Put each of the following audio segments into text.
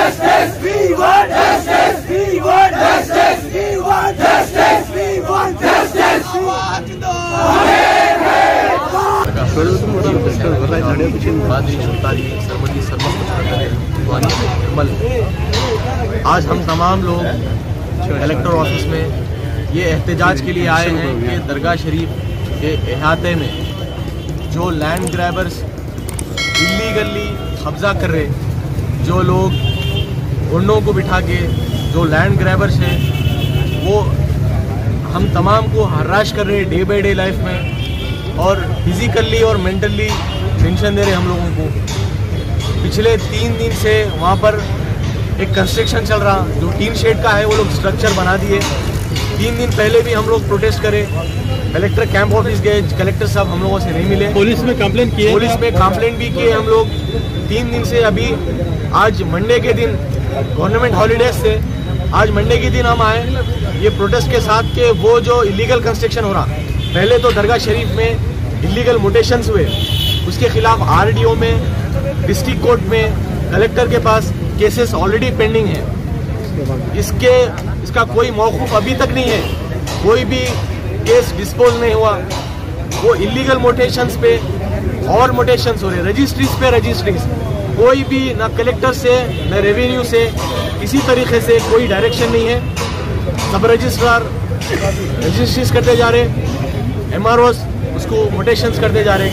justice, we want justice, we want justice, we want justice, we want justice. आज हम तमाम लोग collector office में ये एहतजाज के लिए आए हैं कि दरगाह शरीफ के अहाते में जो लैंड ग्रैबर्स इल्लीगली कब्जा कर रहे, जो लोग गुंडों को बिठा के जो लैंड ग्रैबर्स हैं वो हम तमाम को हराश कर रहे डे बाई डे लाइफ में, और फिजिकली और मेंटली टेंशन दे रहे हम लोगों को। पिछले 3 दिन से वहाँ पर एक कंस्ट्रक्शन चल रहा जो टीन शेड का है, वो लोग स्ट्रक्चर बना दिए। 3 दिन पहले भी हम लोग प्रोटेस्ट करे, कलेक्टर कैंप ऑफिस गए, कलेक्टर साहब हम लोगों से नहीं मिले। पुलिस में कंप्लेंट किए, पुलिस में कंप्लेंट भी किए हम लोग 3 दिन से। अभी आज मंडे के दिन गवर्नमेंट हॉलीडेज से आज मंडे के दिन हम आए ये प्रोटेस्ट के साथ कि वो जो इलीगल कंस्ट्रक्शन हो रहा, पहले तो दरगाह शरीफ में इलीगल मोटेशंस हुए, उसके खिलाफ आरडीओ में, डिस्ट्रिक्ट कोर्ट में, कलेक्टर के पास केसेस ऑलरेडी पेंडिंग है। इसका कोई मौकूफ अभी तक नहीं है, कोई भी केस डिस्पोज नहीं हुआ। वो इलीगल मोटेशंस पे और मोटेशंस हो रहे, रजिस्ट्रीज पे रजिस्ट्रीज, कोई भी ना कलेक्टर से न रेवेन्यू से किसी तरीके से कोई डायरेक्शन नहीं है। सब रजिस्ट्रार रजिस्ट्रीज करते जा रहे, एमआरओ उसको मोटेशंस करते जा रहे।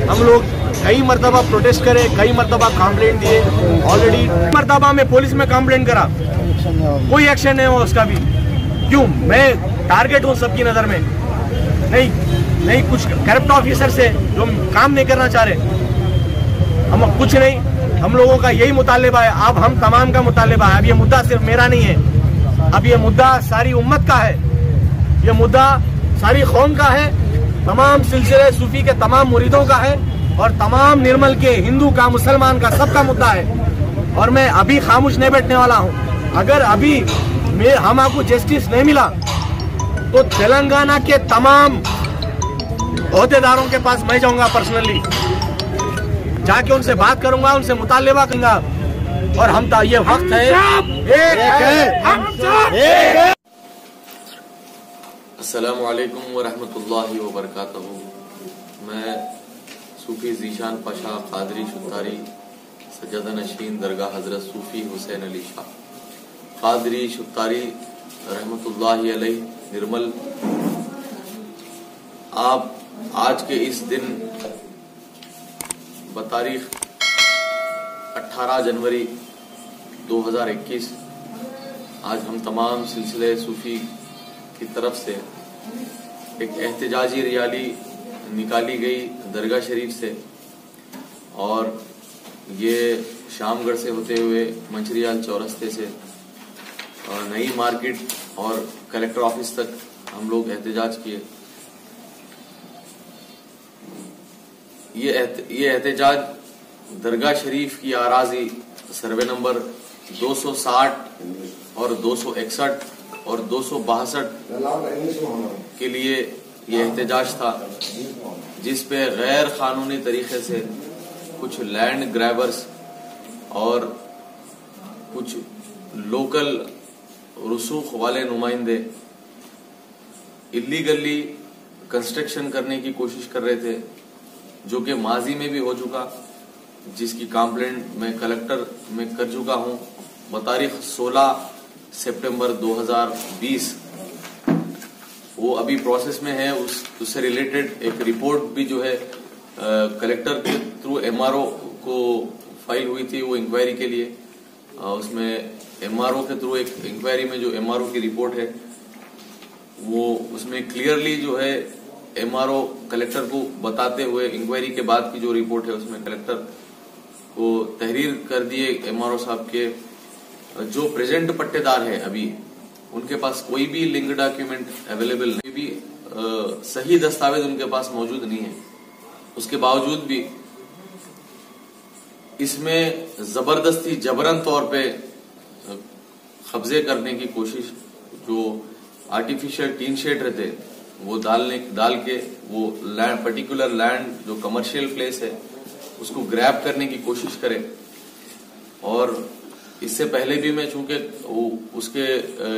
हम लोग कई मरतबा प्रोटेस्ट करे, कई मरतबा कंप्लेंट दिए, ऑलरेडी मरतबा में पुलिस में कंप्लेंट करा, कोई एक्शन नहीं हुआ उसका भी। क्यों? मैं टारगेट हूँ सबकी नज़र में? नहीं, कुछ करप्ट ऑफिसर से जो काम नहीं करना चाह रहे, हम कुछ नहीं। हम लोगों का यही मुतालिबा है, अब हम तमाम का मुतालिबा है। अब ये मुद्दा सिर्फ मेरा नहीं है, अब ये मुद्दा सारी उम्मत का है, ये मुद्दा सारी कौम का है, तमाम सिलसिले सूफी के तमाम मुरीदों का है, और तमाम निर्मल के हिंदू का, मुसलमान का, सबका मुद्दा है। और मैं अभी खामोश नहीं बैठने वाला हूँ। अगर अभी हमको जस्टिस नहीं मिला तो तेलंगाना के तमाम ओहदेदारों के पास मैं जाऊंगा, पर्सनली जाके उनसे बात करूंगा, उनसे मुतालिबा करूंगा। और हम ये वक्त है, अस्सलामु अलैकुम व रहमतुल्लाहि व बरकातहू। मैं सूफी ज़ीशान पाशा कादरी शुतारी सज्जादा नशीन दरगाह हजरत सूफी हुसैन अली शाह कादरी शुतारी रहमतुल्लाहि अलैह निर्मल, आप आज के इस दिन बतारीख 18 जनवरी 2021 आज हम तमाम सिलसिले सूफी की तरफ से एक एहतजाजी रैली निकाली गई दरगाह शरीफ से, और ये शामगढ़ से होते हुए मंचरियाल चौरस्ते से और नई मार्केट और कलेक्टर ऑफिस तक हम लोग एहतजाज किए। ये एहतजाज दरगाह शरीफ की आराजी सर्वे नंबर 260 और 261 और 262 के लिए ये एहतजाज था, जिस पे गैर कानूनी तरीके से कुछ लैंड ग्रैबर्स और कुछ लोकल रसूख वाले नुमाइंदे इलीगली कंस्ट्रक्शन करने की कोशिश कर रहे थे, जो कि माजी में भी हो चुका, जिसकी कंप्लेंट मैं कलेक्टर में कर चुका हूं बतारीख 16 सितंबर 2020। वो अभी प्रोसेस में है। उससे रिलेटेड एक रिपोर्ट भी जो है कलेक्टर के थ्रू एमआरओ को फाइल हुई थी, वो इंक्वायरी के लिए। उसमें एमआरओ के थ्रू एक इंक्वायरी में जो एमआरओ की रिपोर्ट है, वो उसमें क्लियरली जो है एमआरओ कलेक्टर को बताते हुए इंक्वायरी के बाद की जो रिपोर्ट है उसमें कलेक्टर को तहरीर कर दिए एमआरओ साहब के जो प्रेजेंट पट्टेदार है अभी उनके पास कोई भी लिंक डॉक्यूमेंट अवेलेबल नहीं, भी सही दस्तावेज उनके पास मौजूद नहीं है। उसके बावजूद भी इसमें जबरदस्ती जबरन तौर पे कब्जे करने की कोशिश, जो आर्टिफिशियल टीन शेड रहते वो डाल के वो लैंड, पर्टिकुलर लैंड जो कमर्शियल प्लेस है उसको ग्रैब करने की कोशिश करे। और इससे पहले भी मैं चूंकि उसके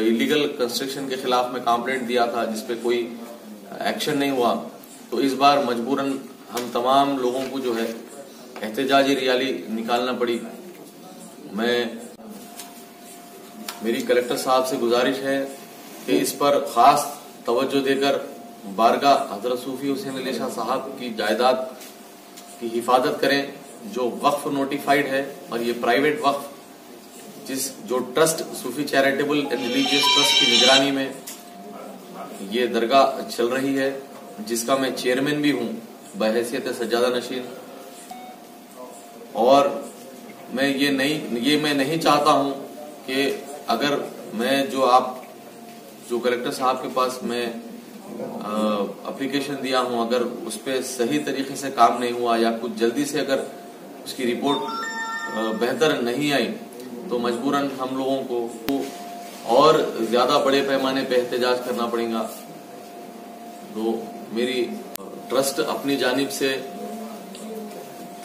इलीगल कंस्ट्रक्शन के खिलाफ में कंप्लेंट दिया था जिसपे कोई एक्शन नहीं हुआ, तो इस बार मजबूरन हम तमाम लोगों को जो है एहतजाजी रैली निकालना पड़ी। मेरी कलेक्टर साहब से गुजारिश है कि इस पर खास तवज्जो देकर बारगाह हजरत सूफी हुसैन अली शाह साहब की जायदाद की हिफाजत करें जो वक्फ नोटिफाइड है, और ये प्राइवेट वक्फ जो trust Sufi charitable and religious trust की निगरानी में ये दरगाह चल रही है, जिसका मैं चेयरमैन भी हूं बहैसियत सज्जादा नशीन। और मैं मैं नहीं चाहता हूं कि अगर मैं जो कलेक्टर साहब के पास मैं एप्लीकेशन दिया हूं, अगर उस पर सही तरीके से काम नहीं हुआ या कुछ जल्दी से अगर उसकी रिपोर्ट बेहतर नहीं आई, तो मजबूरन हम लोगों को और ज्यादा बड़े पैमाने पे एहतजाज करना पड़ेगा। तो मेरी ट्रस्ट अपनी जानिब से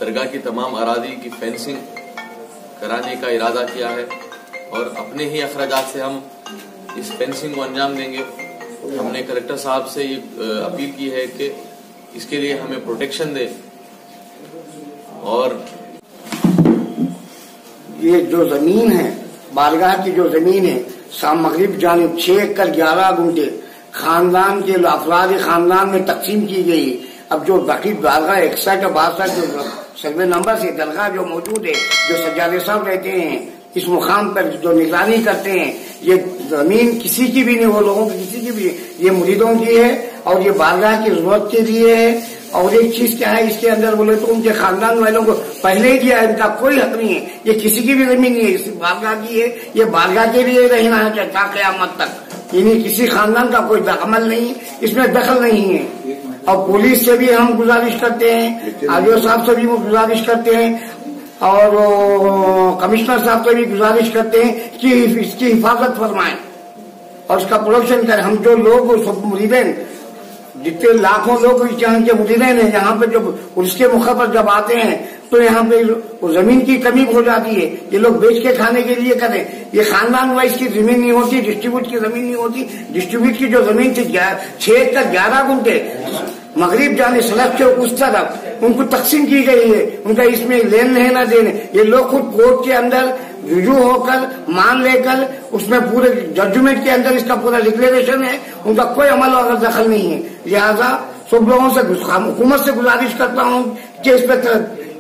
दरगाह की तमाम अरादी की फेंसिंग कराने का इरादा किया है और अपने ही अखराजात से हम इस फेंसिंग को अंजाम देंगे। हमने कलेक्टर साहब से ये अपील की है कि इसके लिए हमें प्रोटेक्शन दे। और ये जो जमीन है, बारगाह की जो जमीन है, शाम मगरिब जानिब 6 एकड़ 11 गुंठे खानदान के अफराद खानदान में तकसीम की गई। अब जो बाकी बारगाह 61 और 62 जो सर्वे नंबर से दरगाह जो मौजूद है, जो सज्जादे साहब रहते हैं इस मुकाम पर, जो निगरानी करते हैं, ये जमीन किसी की भी नहीं, वो लोगों की किसी की भी, ये मुरीदों की है और ये बारगाह की जरूरत के लिए है। और एक चीज क्या है इसके अंदर बोले तो उनके खानदान वालों को पहले ही दिया है, इनका कोई हक नहीं है, ये किसी की भी जमीन नहीं है, इस बारगाह की है, ये बारगाह के लिए रहना है क्या क़यामत तक। यानी किसी खानदान का कोई अमल नहीं, इसमें दखल नहीं है। और पुलिस से भी हम गुजारिश करते हैं, आरडीओ साहब से भी वो गुजारिश करते हैं और कमिश्नर साहब से भी गुजारिश करते हैं कि इसकी हिफाजत फरमाएं और इसका प्रोटेक्शन करें। हम जो लोग सब मुरीदें, जितने लाखों लोग यहाँ के मुरीदें हैं, यहाँ पे जब उसके मौके पर जब आते हैं तो यहाँ पे जमीन की कमी हो जाती है, ये लोग बेच के खाने के लिए करें। ये खानदान वाइज की जमीन नहीं होती, डिस्ट्रीब्यूट की जमीन नहीं होती। डिस्ट्रीब्यूट की जो जमीन थी 6 एकड़ 11 गुंठे मगरिब जाने सड़क के उस तरफ उनको तकसीम की गई है, उनका इसमें लेन लेना देने। ये लोग खुद कोर्ट के अंदर रुजू होकर मान लेकर उसमें पूरे जजमेंट के अंदर इसका पूरा डिक्लेरेशन है, उनका कोई अमल और दखल नहीं है। लिहाजा सब लोगों से हुकूमत से गुजारिश करता हूँ कि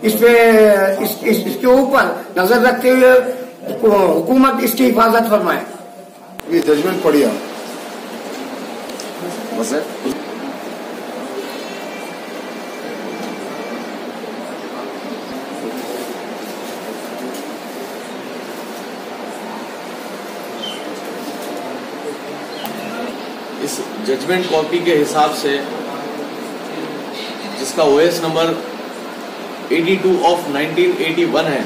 इसके ऊपर नजर रखते हुए हुकूमत इसकी हिफाजत फरमाए। ये जजमेंट पढ़िए बस है। इस जजमेंट कॉपी के हिसाब से, जिसका ओएस नंबर 82 ऑफ 1981 है,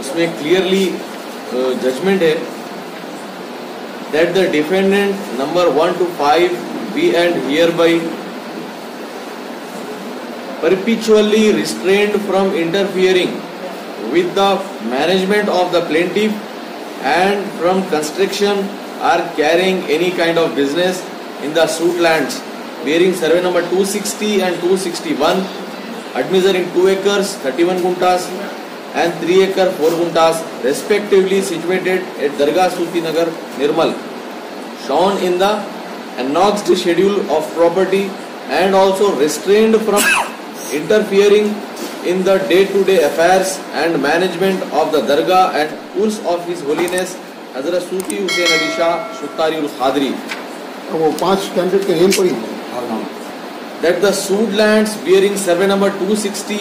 उसमें क्लियरली जजमेंट है that the defendant number 1 to 5 be and hereby perpetually restrained from interfering with the management of the plaintiff and from construction or carrying any kind of business in the suit lands bearing survey number 260 and 261, admeasuring 2 acres 31 guntas and 3 acre 4 guntas respectively situated at Dargah Sufi Nagar, Nirmal, shown in the annexed schedule of property, and also restrained from interfering in the day-to-day affairs and management of the Dargah and schools of His Holiness Hazrat Sufi Husain Ali Shah Shuttari ul Khadri. वो 5 candidate के name पढ़ी। That the suit lands bearing survey number 260,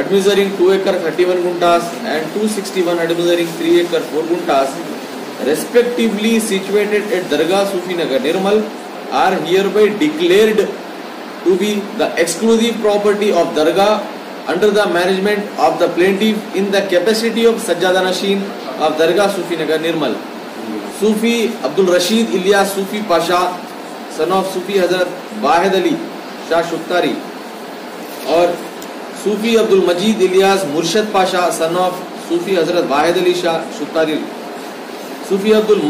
admeasuring 2 acre 31 guntas and 261 admeasuring 3 acre 4 guntas, respectively situated at Dargah Sufi Nagar, Nirmal, are hereby declared to be the exclusive property of Dargah under the management of the plaintiff in the capacity of Sajjada Nashin of Dargah Sufi Nagar, Nirmal. Sufi Abdul Rashid Ilyas Sufi Pasha, son of Sufi Hazrat Wahid Ali Shah Shuttari, और Sufi Abdul Majeed Ilyas Murshad Pasha son of Sufi Hazrat Wahid Ali Shah Shuttari, Sufi Abdul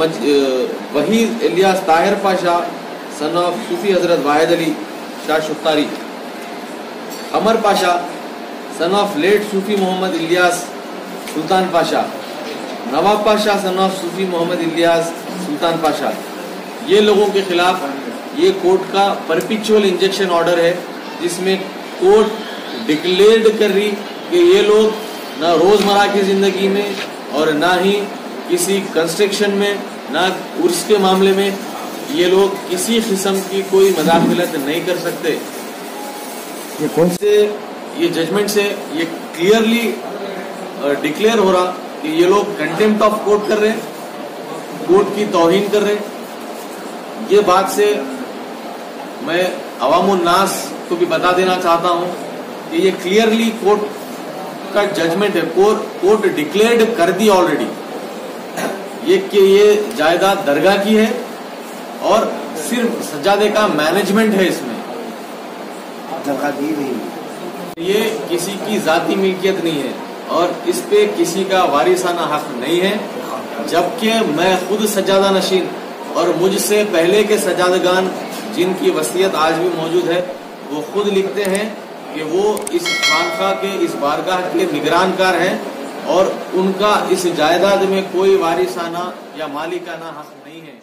Waheed Ilyas Tahir Pasha son of Sufi Hazrat Wahid Ali Shah Shuttari, Amar Pasha son of late Sufi Mohammed Ilyas Sultan Pasha, Nawab Pasha son of Sufi Mohammed Ilyas Sultan Pasha. ये लोगों के खिलाफ ये court का perpetual injection order है, जिसमें court declared कर रही कि ये लोग ना रोजमर्रा की जिंदगी में और ना ही किसी कंस्ट्रक्शन में, ना उर्स के मामले में ये लोग किसी किस्म की कोई मदाखलत नहीं कर सकते। ये कौन से ये जजमेंट से ये क्लियरली डिक्लेयर हो रहा कि ये लोग कंटेम्प्ट ऑफ कोर्ट कर रहे हैं, कोर्ट की तौहीन कर रहे हैं। ये बात से मैं अवामुन नास को भी बता देना चाहता हूं कि ये क्लियरली कोर्ट का जजमेंट है, कोर्ट डिक्लेयर्ड कर दी ऑलरेडी ये कि ये जायदाद दरगाह की है और सिर्फ सज्जादे का मैनेजमेंट है, इसमें दरगाह दी नहीं, ये किसी की जाती मिल्कियत नहीं है और इस पे किसी का वारिसाना हक नहीं है। जबकि मैं खुद सज्जादा नशीन और मुझसे पहले के सज्जादगान जिनकी वसीयत आज भी मौजूद है, वो खुद लिखते हैं कि वो इस खानका के, इस बारगाह के निगरानकार हैं और उनका इस जायदाद में कोई वारिसाना या मालिकाना हक नहीं है।